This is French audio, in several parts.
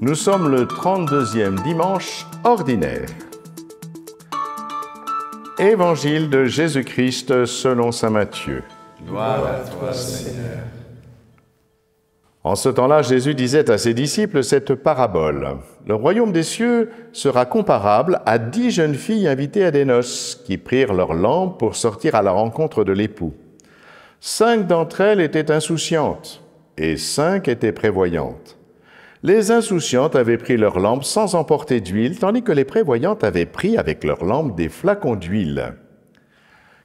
Nous sommes le 32e dimanche ordinaire. Évangile de Jésus-Christ selon saint Matthieu. Gloire à toi, Seigneur. En ce temps-là, Jésus disait à ses disciples cette parabole. Le royaume des cieux sera comparable à 10 jeunes filles invitées à des noces, qui prirent leurs lampes pour sortir à la rencontre de l'époux. 5 d'entre elles étaient insouciantes, et 5 étaient prévoyantes. Les insouciantes avaient pris leurs lampes sans emporter d'huile, tandis que les prévoyantes avaient pris avec leurs lampes des flacons d'huile.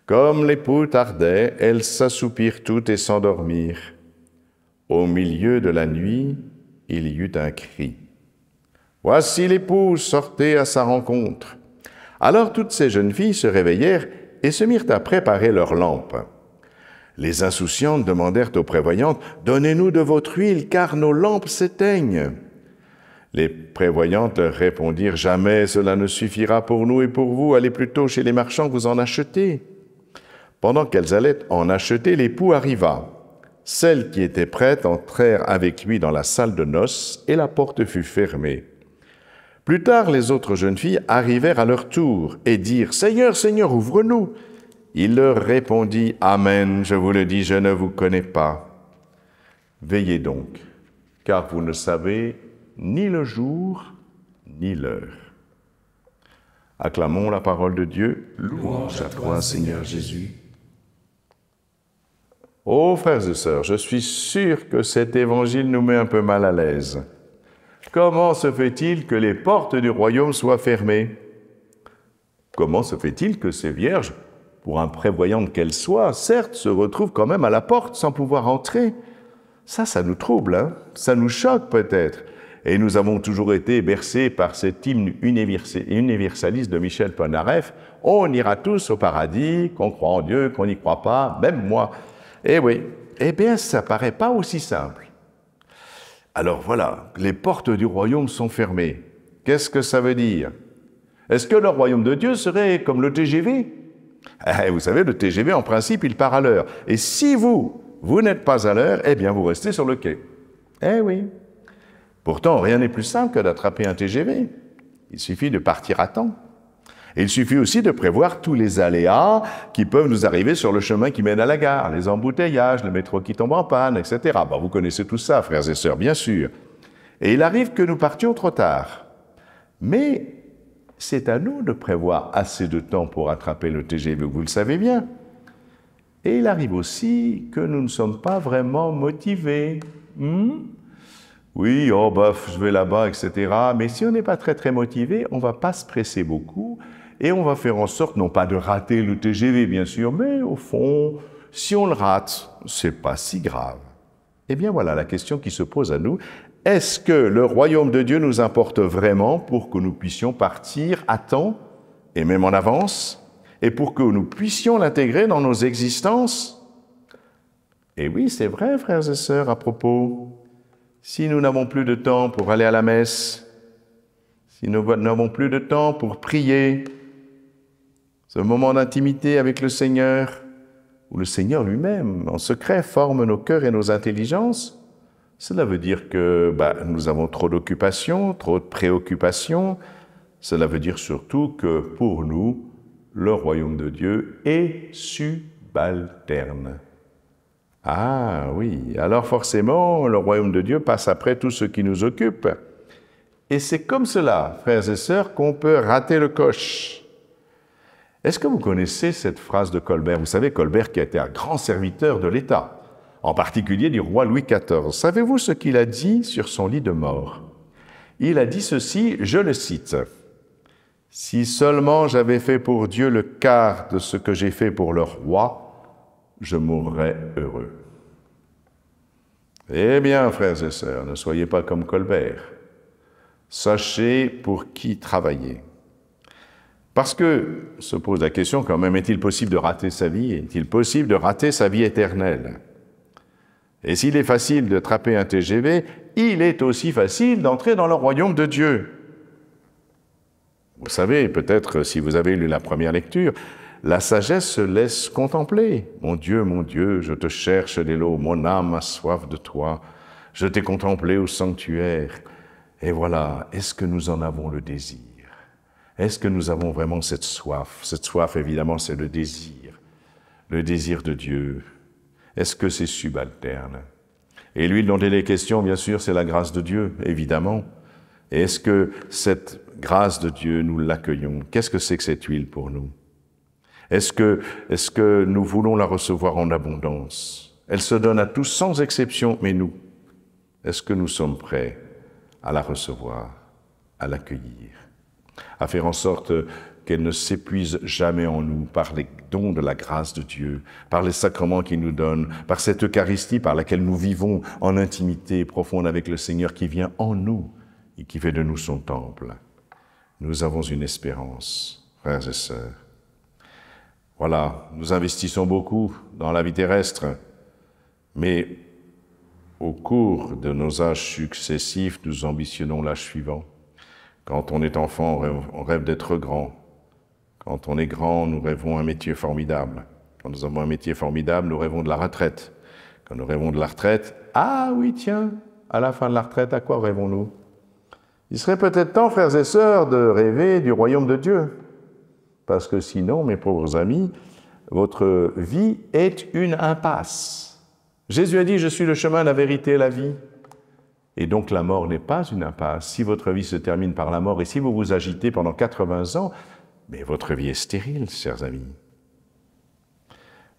Comme l'époux tardait, elles s'assoupirent toutes et s'endormirent. Au milieu de la nuit, il y eut un cri. « Voici l'époux, sortez à sa rencontre !» Alors toutes ces jeunes filles se réveillèrent et se mirent à préparer leurs lampes. Les insouciantes demandèrent aux prévoyantes « Donnez-nous de votre huile, car nos lampes s'éteignent. » Les prévoyantes leur répondirent « Jamais cela ne suffira pour nous et pour vous, allez plutôt chez les marchands vous en acheter. » Pendant qu'elles allaient en acheter, l'époux arriva. Celles qui étaient prêtes entrèrent avec lui dans la salle de noces et la porte fut fermée. Plus tard, les autres jeunes filles arrivèrent à leur tour et dirent « Seigneur, Seigneur, ouvre-nous !» Il leur répondit « Amen, je vous le dis, je ne vous connais pas. Veillez donc, car vous ne savez ni le jour ni l'heure. » Acclamons la parole de Dieu. Louange à toi, Seigneur Jésus. Oh, frères et sœurs, je suis sûr que cet évangile nous met un peu mal à l'aise. Comment se fait-il que les portes du royaume soient fermées? Comment se fait-il que ces vierges, pour imprévoyantes qu'elles soient, certes, se retrouvent quand même à la porte sans pouvoir entrer? Ça nous trouble, hein? Ça nous choque peut-être. Et nous avons toujours été bercés par cet hymne universaliste de Michel Polnareff. On ira tous au paradis, qu'on croit en Dieu, qu'on n'y croit pas, même moi. Eh oui, eh bien ça paraît pas aussi simple. Alors voilà, les portes du royaume sont fermées. Qu'est-ce que ça veut dire? Est-ce que le royaume de Dieu serait comme le TGV? Vous savez, le TGV, en principe, il part à l'heure. Et si vous n'êtes pas à l'heure, eh bien vous restez sur le quai. Eh oui. Pourtant, rien n'est plus simple que d'attraper un TGV. Il suffit de partir à temps. Et il suffit aussi de prévoir tous les aléas qui peuvent nous arriver sur le chemin qui mène à la gare, les embouteillages, le métro qui tombe en panne, etc. Bon, vous connaissez tout ça, frères et sœurs, bien sûr. Et il arrive que nous partions trop tard. Mais c'est à nous de prévoir assez de temps pour attraper le TGV, vous le savez bien. Et il arrive aussi que nous ne sommes pas vraiment motivés. Oui, oh bof, je vais là-bas, etc. Mais si on n'est pas très motivé, on ne va pas se presser beaucoup et on va faire en sorte, non pas de rater le TGV, bien sûr, mais au fond, si on le rate, c'est pas si grave. Eh bien voilà la question qui se pose à nous. Est-ce que le royaume de Dieu nous importe vraiment pour que nous puissions partir à temps et même en avance et pour que nous puissions l'intégrer dans nos existences? Et oui, c'est vrai, frères et sœurs, à propos. Si nous n'avons plus de temps pour aller à la messe, si nous n'avons plus de temps pour prier, ce moment d'intimité avec le Seigneur, où le Seigneur lui-même, en secret, forme nos cœurs et nos intelligences, cela veut dire que nous avons trop d'occupations, trop de préoccupations. Cela veut dire surtout que pour nous, le royaume de Dieu est subalterne. Ah oui, alors forcément, le royaume de Dieu passe après tout ce qui nous occupe. Et c'est comme cela, frères et sœurs, qu'on peut rater le coche. Est-ce que vous connaissez cette phrase de Colbert? Vous savez, Colbert qui a été un grand serviteur de l'État, en particulier du roi Louis XIV. Savez-vous ce qu'il a dit sur son lit de mort? Il a dit ceci, je le cite, « Si seulement j'avais fait pour Dieu le quart de ce que j'ai fait pour le roi, je mourrais heureux. » Eh bien, frères et sœurs, ne soyez pas comme Colbert. Sachez pour qui travailler. Parce que se pose la question quand même, est-il possible de rater sa vie? Est-il possible de rater sa vie éternelle? Et s'il est facile de trapper un TGV, il est aussi facile d'entrer dans le royaume de Dieu. Vous savez, peut-être, si vous avez lu la première lecture, la sagesse se laisse contempler. Mon Dieu, je te cherche dès l'aube, mon âme a soif de toi. Je t'ai contemplé au sanctuaire. Et voilà, est-ce que nous en avons le désir? Est-ce que nous avons vraiment cette soif? Cette soif, évidemment, c'est le désir de Dieu. Est-ce que c'est subalterne? Et l'huile dont il est question, bien sûr, c'est la grâce de Dieu, évidemment. Et est-ce que cette grâce de Dieu, nous l'accueillons? Qu'est-ce que c'est que cette huile pour nous? Est-ce que nous voulons la recevoir en abondance? Elle se donne à tous sans exception, mais nous, est-ce que nous sommes prêts à la recevoir, à l'accueillir, à faire en sorte qu'elle ne s'épuise jamais en nous par les dons de la grâce de Dieu, par les sacrements qu'il nous donne, par cette Eucharistie par laquelle nous vivons en intimité profonde avec le Seigneur qui vient en nous et qui fait de nous son temple. Nous avons une espérance, frères et sœurs. Voilà, nous investissons beaucoup dans la vie terrestre, mais au cours de nos âges successifs, nous ambitionnons l'âge suivant. Quand on est enfant, on rêve d'être grand. Quand on est grand, nous rêvons un métier formidable. Quand nous avons un métier formidable, nous rêvons de la retraite. Quand nous rêvons de la retraite, ah oui, tiens, à la fin de la retraite, à quoi rêvons-nous? Il serait peut-être temps, frères et sœurs, de rêver du royaume de Dieu. Parce que sinon, mes pauvres amis, votre vie est une impasse. Jésus a dit, je suis le chemin, la vérité et la vie. Et donc la mort n'est pas une impasse. Si votre vie se termine par la mort et si vous vous agitez pendant 80 ans, mais votre vie est stérile, chers amis.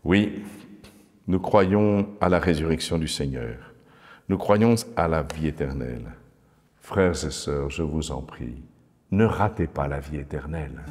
Oui, nous croyons à la résurrection du Seigneur. Nous croyons à la vie éternelle. Frères et sœurs, je vous en prie, ne ratez pas la vie éternelle.